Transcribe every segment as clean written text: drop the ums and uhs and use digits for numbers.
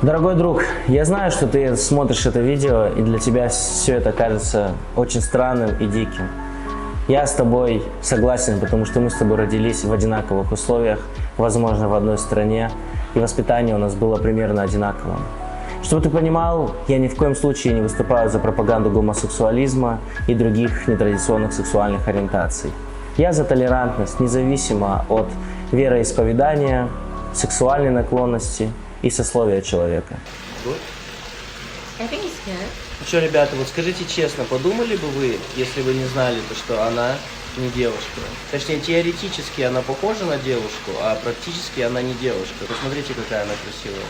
Дорогой друг, я знаю, что ты смотришь это видео, и для тебя все это кажется очень странным и диким. Я с тобой согласен, потому что мы с тобой родились в одинаковых условиях, возможно, в одной стране, и воспитание у нас было примерно одинаковым. Чтобы ты понимал, я ни в коем случае не выступаю за пропаганду гомосексуализма и других нетрадиционных сексуальных ориентаций. Я за толерантность, независимо от вероисповедания, сексуальной наклонности и сословия человека. Ну что, ребята, вот скажите честно, подумали бы вы, если вы не знали, то, что она не девушка? Точнее, теоретически она похожа на девушку, а практически она не девушка. Посмотрите, какая она красивая.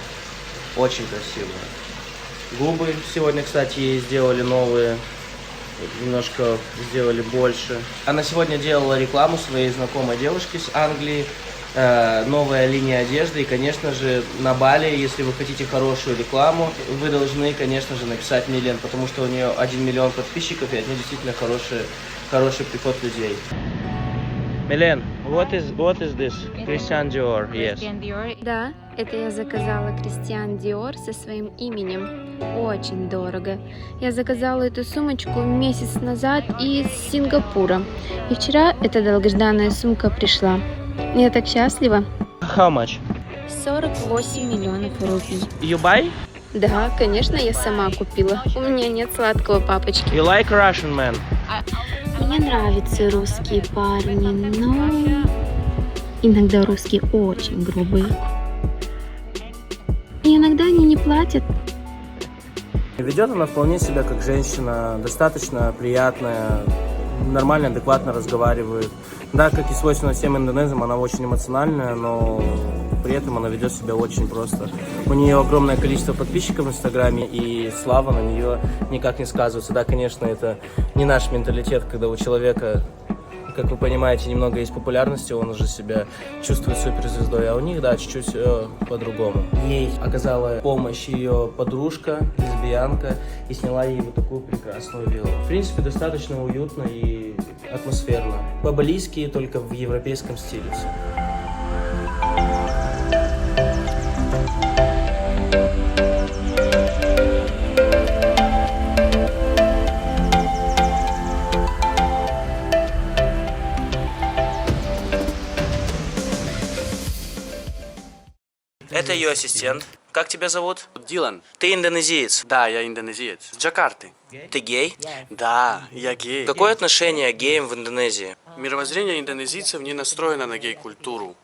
Очень красивая. Губы сегодня, кстати, ей сделали новые. Немножко сделали больше. Она сегодня делала рекламу своей знакомой девушки с Англии. Новая линия одежды. И, конечно же, на Бали, если вы хотите хорошую рекламу, вы должны, конечно же, написать Милен, потому что у нее 1 миллион подписчиков, и от нее действительно хороший приход людей. Милен, what is this? Christian Dior, yes. Christian Dior. Да, это я заказала Кристиан Диор со своим именем. Очень дорого. Я заказала эту сумочку месяц назад из Сингапура. И вчера эта долгожданная сумка пришла. Я так счастлива. How much? 48 миллионов рупий. You buy? Да, конечно, я сама купила. У меня нет сладкого папочки. You like Russian man? Мне нравятся русские парни, но иногда русские очень грубые. И иногда они не платят. Ведет она вполне себя как женщина, достаточно приятная, нормально, адекватно разговаривает. Да, как и свойственно всем индонезам, она очень эмоциональная, но при этом она ведет себя очень просто. У нее огромное количество подписчиков в Инстаграме, и слава на нее никак не сказывается. Да, конечно, это не наш менталитет, когда у человека, как вы понимаете, немного есть популярности, он уже себя чувствует суперзвездой, а у них, да, чуть-чуть по-другому. Ей оказала помощь ее подружка, лесбиянка, и сняла ей вот такую прекрасную виллу. В принципе, достаточно уютно и атмосферно. По-балийски, только в европейском стиле все. Это ее ассистент. Как тебя зовут? Дилан. Ты индонезиец. Да, я индонезиец. С Джакарты. Ты гей? Да, я гей. Какое отношение к геям в Индонезии? Мировоззрение индонезийцев не настроено на гей-культуру.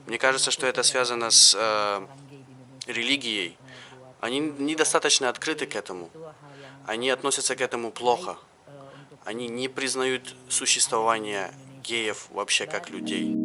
Мне кажется, что это связано с религией. Они недостаточно открыты к этому. Они относятся к этому плохо. Они не признают существование геев вообще как людей.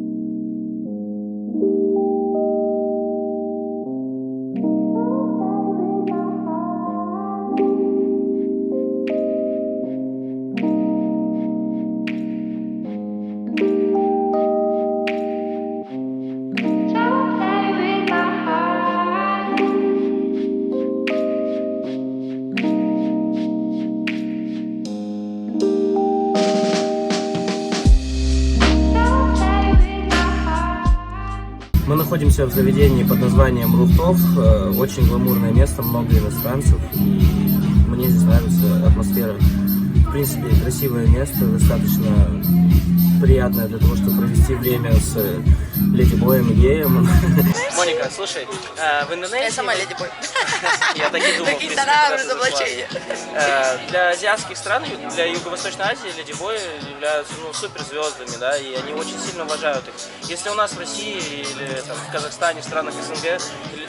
Мы находимся в заведении под названием Руфтов. Очень гламурное место, много иностранцев. И мне здесь нравится атмосфера. В принципе, красивое место, достаточно приятное для того, чтобы провести время с леди-боем и геем. Моника, слушай, в Индонезии... Я сама леди-бой. Я так и думал. Такие тона разоблачения. Для азиатских стран, для Юго-Восточной Азии леди-бои являются суперзвездами, да, и они очень сильно уважают их. Если у нас в России или там, в Казахстане, в странах СНГ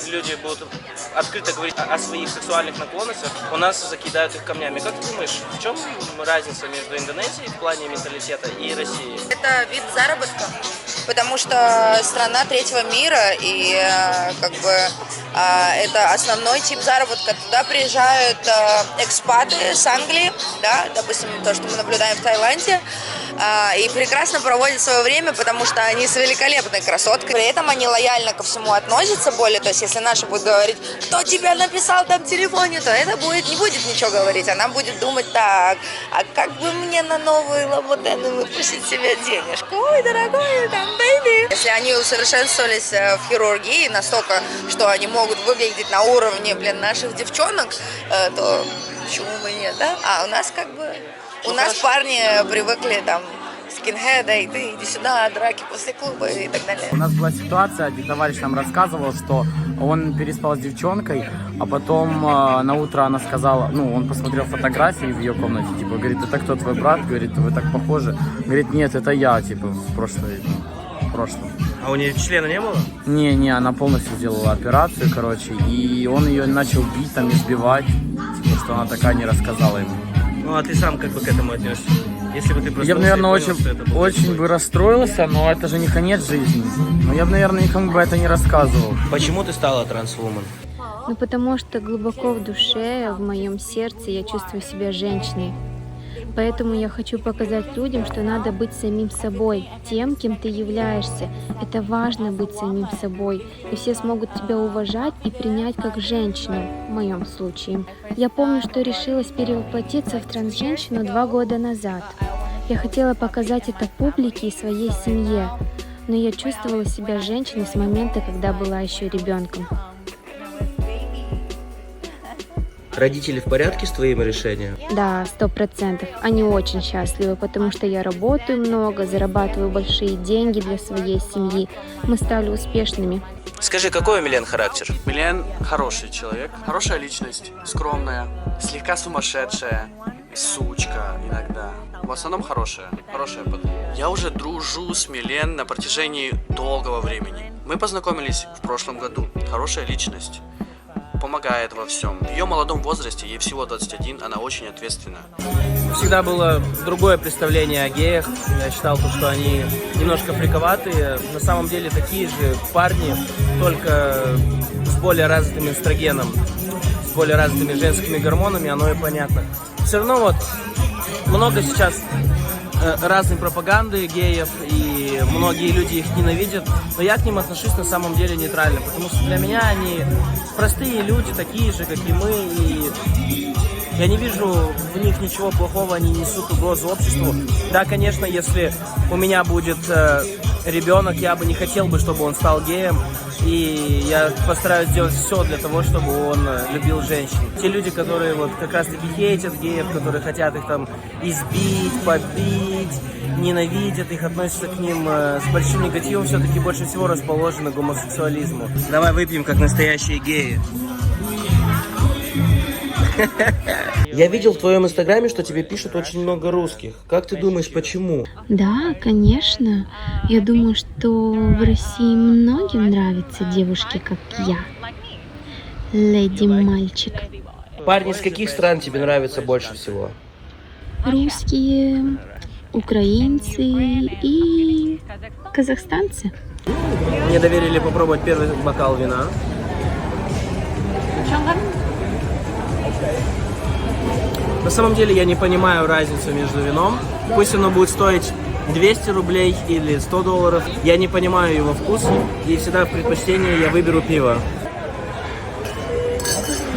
люди будут открыто говорить о своих сексуальных наклонностях, у нас закидают их камнями. Как ты думаешь, в чем разница между Индонезией в плане менталитета и Россией? Это вид заработка, потому что страна третьего мира, и это основной тип заработка. Туда приезжают экспаты с Англии, да, допустим, то, что мы наблюдаем в Таиланде, и прекрасно проводят свое время, потому что они с великолепной красоткой. При этом они лояльно ко всему относятся более, то есть если наша будет говорить, кто тебя написал там в телефоне, то это не будет ничего говорить, она будет думать так, а как бы мне на новые лабутены выпустить себе денежку, ой, дорогой, там, бэйби. Если они усовершенствовались в хирургии настолько, что они могут смогут выглядеть на уровне, блин, наших девчонок, то почему бы нет, да? А у нас как бы, у нас парни привыкли там скинхеда, и ты иди сюда, драки после клуба и так далее. У нас была ситуация, один товарищ нам рассказывал, что он переспал с девчонкой, а потом на утро она сказала, ну, он посмотрел фотографии в ее комнате, типа, говорит, это кто, твой брат? Говорит, вы так похожи. Говорит, нет, это я, типа, в прошлом. А у нее члена не было? Не, она полностью сделала операцию, короче, и он ее начал бить, там, избивать, типа, что она такая не рассказала ему. Ну, а ты сам как бы к этому отнесся? Если бы ты просто... Я бы, наверное, очень бы расстроился, но это же не конец жизни. Но я бы, наверное, никому бы это не рассказывал. Почему ты стала трансвумен? Ну, потому что глубоко в душе, в моем сердце я чувствую себя женщиной. Поэтому я хочу показать людям, что надо быть самим собой, тем, кем ты являешься. Это важно быть самим собой, и все смогут тебя уважать и принять как женщину, в моем случае. Я помню, что решилась перевоплотиться в трансженщину 2 года назад. Я хотела показать это публике и своей семье, но я чувствовала себя женщиной с момента, когда была еще ребенком. Родители в порядке с твоим решением? Да, 100%. Они очень счастливы, потому что я работаю много, зарабатываю большие деньги для своей семьи. Мы стали успешными. Скажи, какой у Милен характер? Милен хороший человек, хорошая личность, скромная, слегка сумасшедшая, сучка иногда. В основном хорошая подруга. Я уже дружу с Милен на протяжении долгого времени. Мы познакомились в прошлом году. Хорошая личность. Помогает во всем. В ее молодом возрасте, ей всего 21, она очень ответственна. Всегда было другое представление о геях. Я считал, что они немножко фриковатые. На самом деле такие же парни, только с более развитым эстрогеном, с более развитыми женскими гормонами, оно и понятно. Все равно вот много сейчас разной пропаганды геев, и многие люди их ненавидят, но я к ним отношусь на самом деле нейтрально, потому что для меня они простые люди, такие же, как и мы, и я не вижу в них ничего плохого, они несут угрозу обществу. Да, конечно, если у меня будет ребенок, я бы не хотел бы, чтобы он стал геем, и я постараюсь сделать все для того, чтобы он любил женщин. Те люди, которые вот как раз-таки хейтят геев, которые хотят их там избить, побить, ненавидят их, относятся к ним с большим негативом, все-таки больше всего расположены к гомосексуализму. Давай выпьем, как настоящие геи. Я видел в твоем инстаграме, что тебе пишут очень много русских. Как ты думаешь, почему? Да, конечно. Я думаю, что в России многим нравятся девушки, как я. Леди-мальчик. Парни из каких стран тебе нравятся больше всего? Русские, украинцы и казахстанцы. Мне доверили попробовать первый бокал вина. На самом деле я не понимаю разницу между вином. Пусть оно будет стоить 200 рублей или 100 долларов. Я не понимаю его вкус, и всегда в предпочтении я выберу пиво.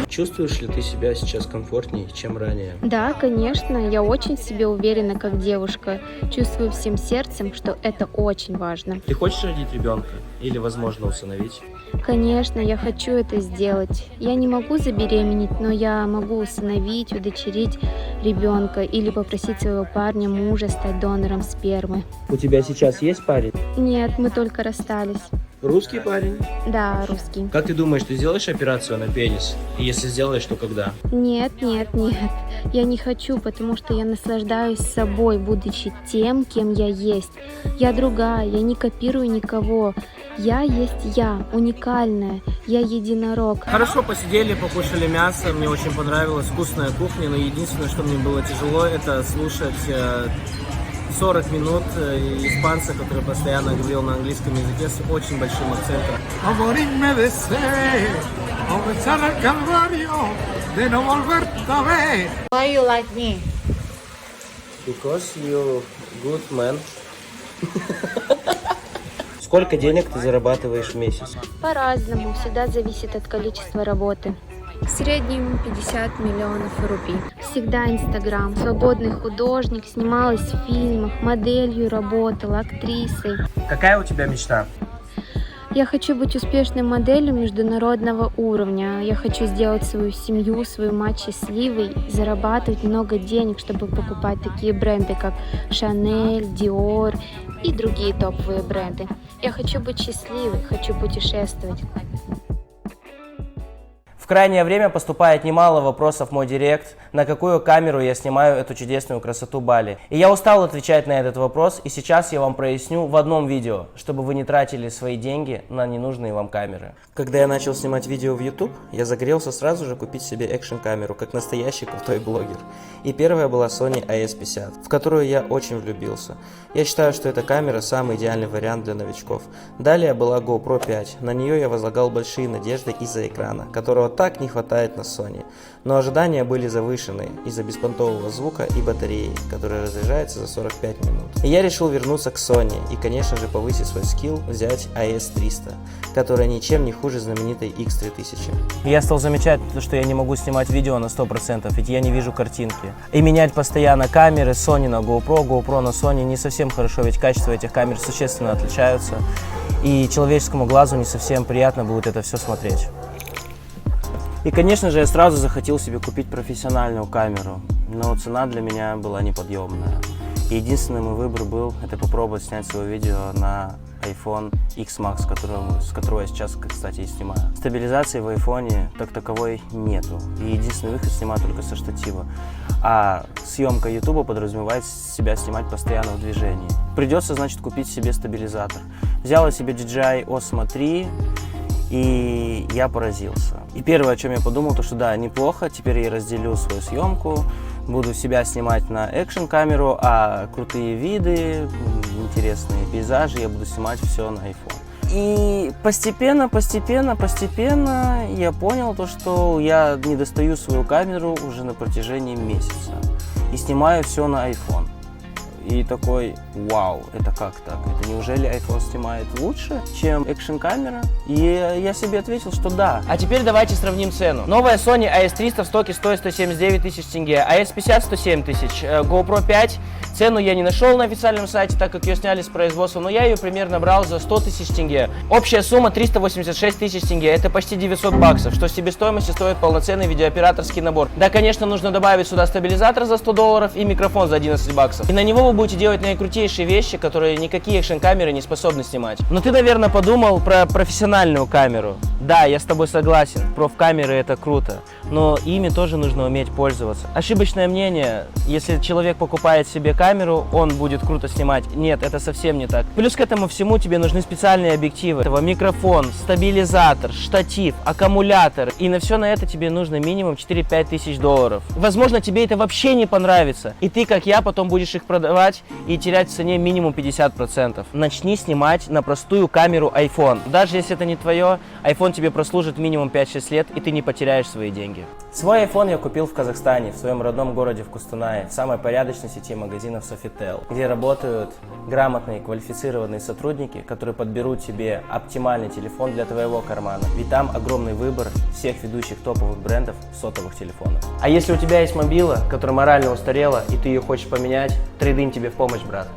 Чувствуешь ли ты себя сейчас комфортнее, чем ранее? Да, конечно, я очень в себе уверена как девушка. Чувствую всем сердцем, что это очень важно. Ты хочешь родить ребенка или, возможно, усыновить? Конечно, я хочу это сделать. Я не могу забеременеть, но я могу усыновить, удочерить ребенка или попросить своего парня, мужа стать донором спермы. У тебя сейчас есть парень? Нет, мы только расстались. Русский парень? Да, русский. Как ты думаешь, ты сделаешь операцию на пенис? И если сделаешь, то когда? Нет. Я не хочу, потому что я наслаждаюсь собой, будучи тем, кем я есть. Я другая, я не копирую никого. Я есть я, уникальная, я единорог. Хорошо посидели, покушали мясо, мне очень понравилась вкусная кухня, но единственное, что мне было тяжело, это слушать 40 минут испанца, который постоянно говорил на английском языке с очень большим акцентом. Why you like me? Because you good man. Сколько денег ты зарабатываешь в месяц? По-разному, всегда зависит от количества работы. В среднем 50 миллионов рупий. Всегда Инстаграм. Свободный художник, снималась в фильмах, моделью работала, актрисой. Какая у тебя мечта? Я хочу быть успешной моделью международного уровня. Я хочу сделать свою семью, свою мать счастливой, зарабатывать много денег, чтобы покупать такие бренды, как Chanel, Dior и другие топовые бренды. Я хочу быть счастливой, хочу путешествовать. В крайнее время поступает немало вопросов в мой директ, на какую камеру я снимаю эту чудесную красоту Бали. И я устал отвечать на этот вопрос, и сейчас я вам проясню в одном видео, чтобы вы не тратили свои деньги на ненужные вам камеры. Когда я начал снимать видео в YouTube, я загорелся сразу же купить себе экшн-камеру, как настоящий крутой блогер. И первая была Sony AS50, в которую я очень влюбился. Я считаю, что эта камера самый идеальный вариант для новичков. Далее была GoPro 5, на нее я возлагал большие надежды из-за экрана, которого так не хватает на Sony. Но ожидания были завышены из-за беспонтового звука и батареи, которая разряжается за 45 минут. И я решил вернуться к Sony и, конечно же, повысить свой скилл, взять AS300, которая ничем не хуже знаменитой X3000. Я стал замечать, что я не могу снимать видео на 100%, ведь я не вижу картинки. И менять постоянно камеры Sony на GoPro, GoPro на Sony не совсем хорошо, ведь качество этих камер существенно отличаются. И человеческому глазу не совсем приятно будет это все смотреть. И, конечно же, я сразу захотел себе купить профессиональную камеру, но цена для меня была неподъемная. И единственный мой выбор был это попробовать снять свое видео на iPhone X Max, с которого я сейчас, кстати, и снимаю. Стабилизации в iPhone как таковой нету, и единственный выход снимать только со штатива. А съемка YouTube подразумевает себя снимать постоянно в движении. Придется, значит, купить себе стабилизатор. Взял я себе DJI Osmo 3. И я поразился. И первое, о чем я подумал, то что да, неплохо, теперь я разделю свою съемку, буду себя снимать на экшн-камеру, а крутые виды, интересные пейзажи я буду снимать все на iPhone. И постепенно я понял то, что я не достаю свою камеру уже на протяжении месяца и снимаю все на iPhone. И такой, вау, это как так? Это неужели iPhone снимает лучше, чем экшн-камера? И я себе ответил, что да. А теперь давайте сравним цену. Новая Sony AS300 в стоке стоит 179 тысяч тенге, AS50 107 тысяч, GoPro 5. Цену я не нашел на официальном сайте, так как ее сняли с производства, но я ее примерно брал за 100 тысяч тенге. Общая сумма 386 тысяч тенге, это почти 900 баксов, что в себестоимости стоит полноценный видеооператорский набор. Да, конечно, нужно добавить сюда стабилизатор за 100 долларов и микрофон за 11 баксов. И на него вы будете делать наикрутейшие вещи, которые никакие экшн-камеры не способны снимать. Но ты, наверное, подумал про профессиональную камеру. Да, я с тобой согласен, проф-камеры это круто, но ими тоже нужно уметь пользоваться. Ошибочное мнение, если человек покупает себе камеру, он будет круто снимать. Нет, это совсем не так. Плюс к этому всему тебе нужны специальные объективы. Микрофон, стабилизатор, штатив, аккумулятор. И на все на это тебе нужно минимум 4-5 тысяч долларов. Возможно, тебе это вообще не понравится. И ты, как я, потом будешь их продавать и терять в цене минимум 50%. Начни снимать на простую камеру iPhone. Даже если это не твое, iPhone тебе прослужит минимум 5-6 лет, и ты не потеряешь свои деньги. Свой iPhone я купил в Казахстане, в своем родном городе в Кустанае, в самой порядочной сети магазинов Sofitel, где работают грамотные, квалифицированные сотрудники, которые подберут тебе оптимальный телефон для твоего кармана. Ведь там огромный выбор всех ведущих топовых брендов сотовых телефонов. А если у тебя есть мобила, которая морально устарела, и ты ее хочешь поменять, трейд-ин тебе в помощь, брат.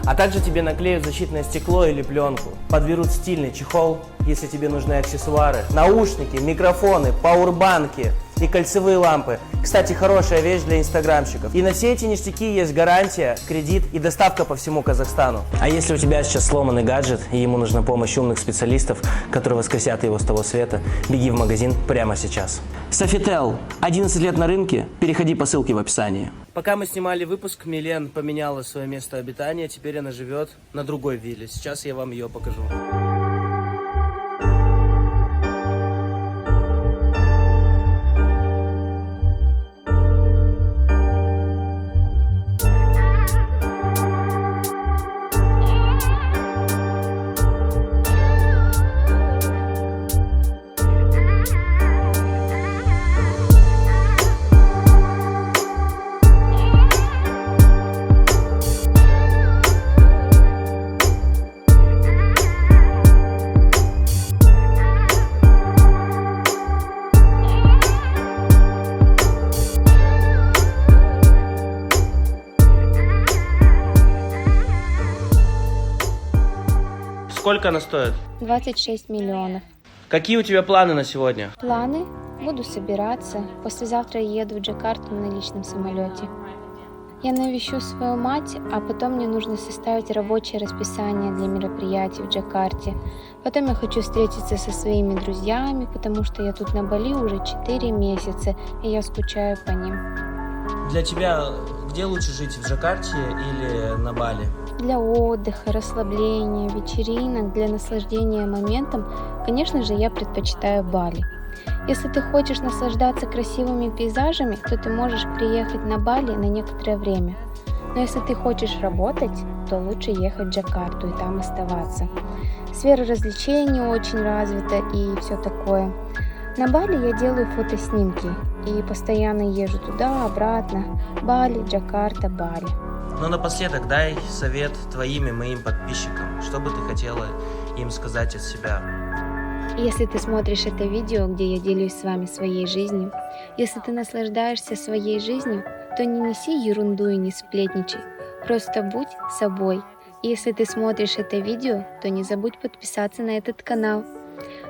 А также тебе наклеют защитное стекло или пленку, подберут стильный чехол, если тебе нужны аксессуары, наушники, микрофоны, пауэрбанки и кольцевые лампы. Кстати, хорошая вещь для инстаграмщиков. И на все эти ништяки есть гарантия, кредит и доставка по всему Казахстану. А если у тебя сейчас сломанный гаджет и ему нужна помощь умных специалистов, которые воскресят его с того света, беги в магазин прямо сейчас. Sofitel. 11 лет на рынке. Переходи по ссылке в описании. Пока мы снимали выпуск, Милен поменяла свое место обитания. Теперь она живет на другой вилле. Сейчас я вам ее покажу. Сколько она стоит? 26 миллионов. Какие у тебя планы на сегодня? Планы? Буду собираться. Послезавтра еду в Джакарту на личном самолете. Я навещу свою мать, а потом мне нужно составить рабочее расписание для мероприятий в Джакарте. Потом я хочу встретиться со своими друзьями, потому что я тут на Бали уже 4 месяца, и я скучаю по ним. Для тебя где лучше жить, в Джакарте или на Бали? Для отдыха, расслабления, вечеринок, для наслаждения моментом, конечно же, я предпочитаю Бали. Если ты хочешь наслаждаться красивыми пейзажами, то ты можешь приехать на Бали на некоторое время. Но если ты хочешь работать, то лучше ехать в Джакарту и там оставаться. Сфера развлечений очень развита и все такое. На Бали я делаю фотоснимки и постоянно езжу туда, обратно. Бали, Джакарта, Бали. Ну, напоследок, дай совет твоим и моим подписчикам. Что бы ты хотела им сказать от себя? Если ты смотришь это видео, где я делюсь с вами своей жизнью, если ты наслаждаешься своей жизнью, то не неси ерунду и не сплетничай. Просто будь собой. И если ты смотришь это видео, то не забудь подписаться на этот канал.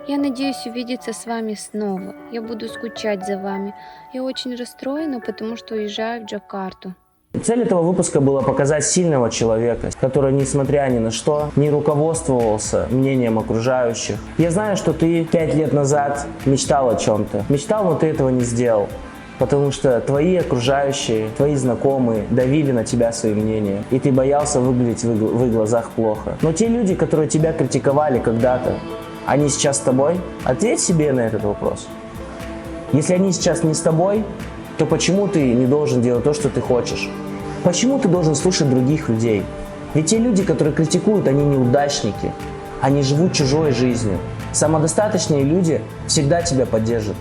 Я надеюсь увидеться с вами снова. Я буду скучать за вами. Я очень расстроена, потому что уезжаю в Джакарту. Цель этого выпуска была показать сильного человека, который, несмотря ни на что, не руководствовался мнением окружающих. Я знаю, что ты 5 лет назад мечтал о чем-то. Мечтал, но ты этого не сделал. Потому что твои окружающие, твои знакомые давили на тебя своим мнением. И ты боялся выглядеть в их глазах плохо. Но те люди, которые тебя критиковали когда-то, они сейчас с тобой? Ответь себе на этот вопрос. Если они сейчас не с тобой, то почему ты не должен делать то, что ты хочешь? Почему ты должен слушать других людей? Ведь те люди, которые критикуют, они неудачники. Они живут чужой жизнью. Самодостаточные люди всегда тебя поддержат.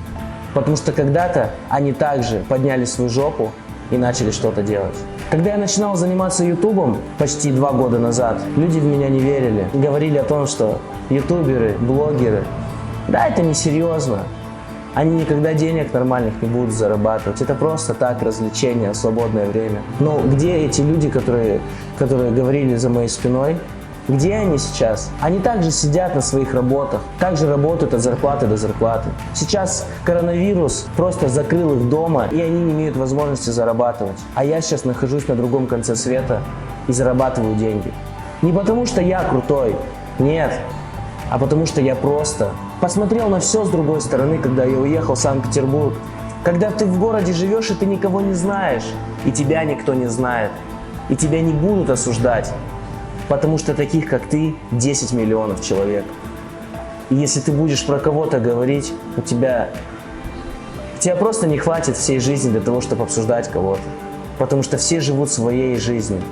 Потому что когда-то они также подняли свою жопу и начали что-то делать. Когда я начинал заниматься ютубом почти 2 года назад, люди в меня не верили. Говорили о том, что ютуберы, блогеры, да, это несерьезно. Они никогда денег нормальных не будут зарабатывать. Это просто так, развлечение, свободное время. Но где эти люди, которые говорили за моей спиной? Где они сейчас? Они также сидят на своих работах, также работают от зарплаты до зарплаты. Сейчас коронавирус просто закрыл их дома, и они не имеют возможности зарабатывать. А я сейчас нахожусь на другом конце света и зарабатываю деньги. Не потому что я крутой, нет, а потому что я просто посмотрел на все с другой стороны, когда я уехал в Санкт-Петербург. Когда ты в городе живешь, и ты никого не знаешь, и тебя никто не знает, и тебя не будут осуждать, потому что таких, как ты, 10 миллионов человек. И если ты будешь про кого-то говорить, тебя просто не хватит всей жизни для того, чтобы обсуждать кого-то, потому что все живут своей жизнью.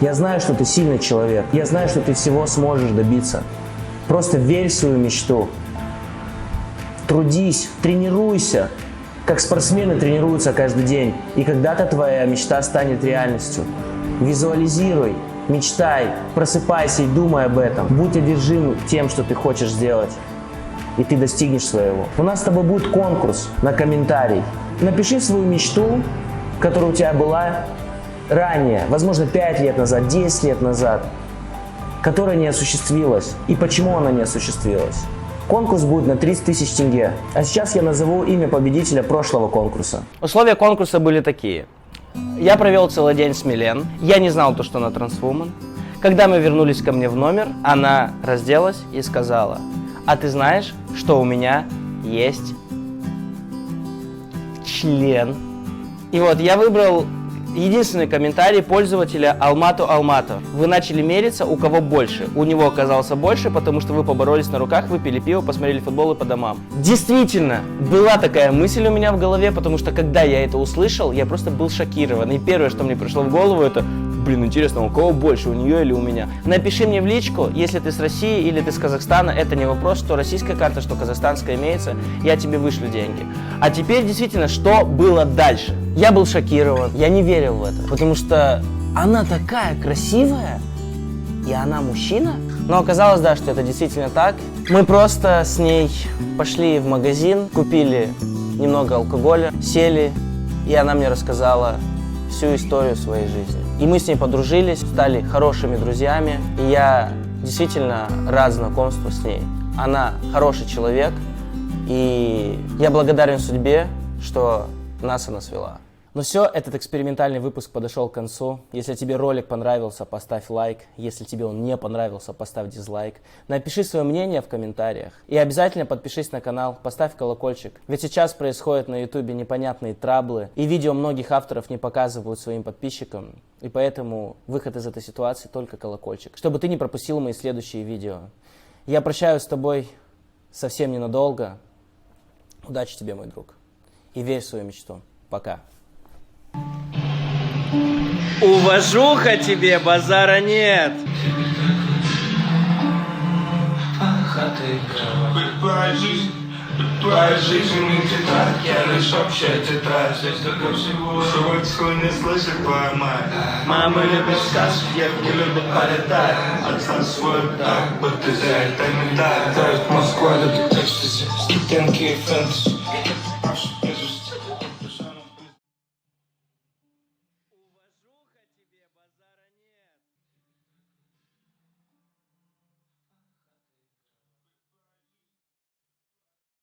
Я знаю, что ты сильный человек, я знаю, что ты всего сможешь добиться. Просто верь в свою мечту. Трудись, тренируйся, как спортсмены тренируются каждый день. И когда-то твоя мечта станет реальностью. Визуализируй, мечтай, просыпайся и думай об этом. Будь одержим тем, что ты хочешь сделать. И ты достигнешь своего. У нас с тобой будет конкурс на комментарий. Напиши свою мечту, которая у тебя была ранее, возможно, 5 лет назад, 10 лет назад, которая не осуществилась. И почему она не осуществилась. Конкурс будет на 30 тысяч тенге. А сейчас я назову имя победителя прошлого конкурса. Условия конкурса были такие. Я провел целый день с Милен. Я не знал то, что она трансвумен. Когда мы вернулись ко мне в номер, она разделась и сказала: а ты знаешь, что у меня есть член? И вот я выбрал единственный комментарий пользователя Алмату. Вы начали мериться, у кого больше. У него оказался больше, потому что вы поборолись на руках, выпили пиво, посмотрели футбол и по домам. Действительно, была такая мысль у меня в голове, потому что когда я это услышал, я просто был шокирован. И первое, что мне пришло в голову, это: блин, интересно, у кого больше, у нее или у меня? Напиши мне в личку, если ты с России или ты с Казахстана, это не вопрос, что российская карта, что казахстанская имеется, я тебе вышлю деньги. А теперь действительно, что было дальше? Я был шокирован, я не верил в это, потому что она такая красивая, и она мужчина. Но оказалось, да, что это действительно так. Мы просто с ней пошли в магазин, купили немного алкоголя, сели, и она мне рассказала всю историю своей жизни. И мы с ней подружились, стали хорошими друзьями, и я действительно рад знакомству с ней. Она хороший человек, и я благодарен судьбе, что нас она свела. Ну все, этот экспериментальный выпуск подошел к концу. Если тебе ролик понравился, поставь лайк. Если тебе он не понравился, поставь дизлайк. Напиши свое мнение в комментариях. И обязательно подпишись на канал, поставь колокольчик. Ведь сейчас происходят на ютубе непонятные траблы, и видео многих авторов не показывают своим подписчикам. И поэтому выход из этой ситуации только колокольчик, чтобы ты не пропустил мои следующие видео. Я прощаюсь с тобой совсем ненадолго. Удачи тебе, мой друг. И верь в свою мечту. Пока. Уважуха тебе, базара нет. Твоя жизнь не тетрадь, я лишь общая тетрадь. Здесь только всего, что не слышит твоя мать. Мама любит сказки, девки любят полетать. Отца свой так, будто за это не так. Москва любит экстази, студентки и фэнтези.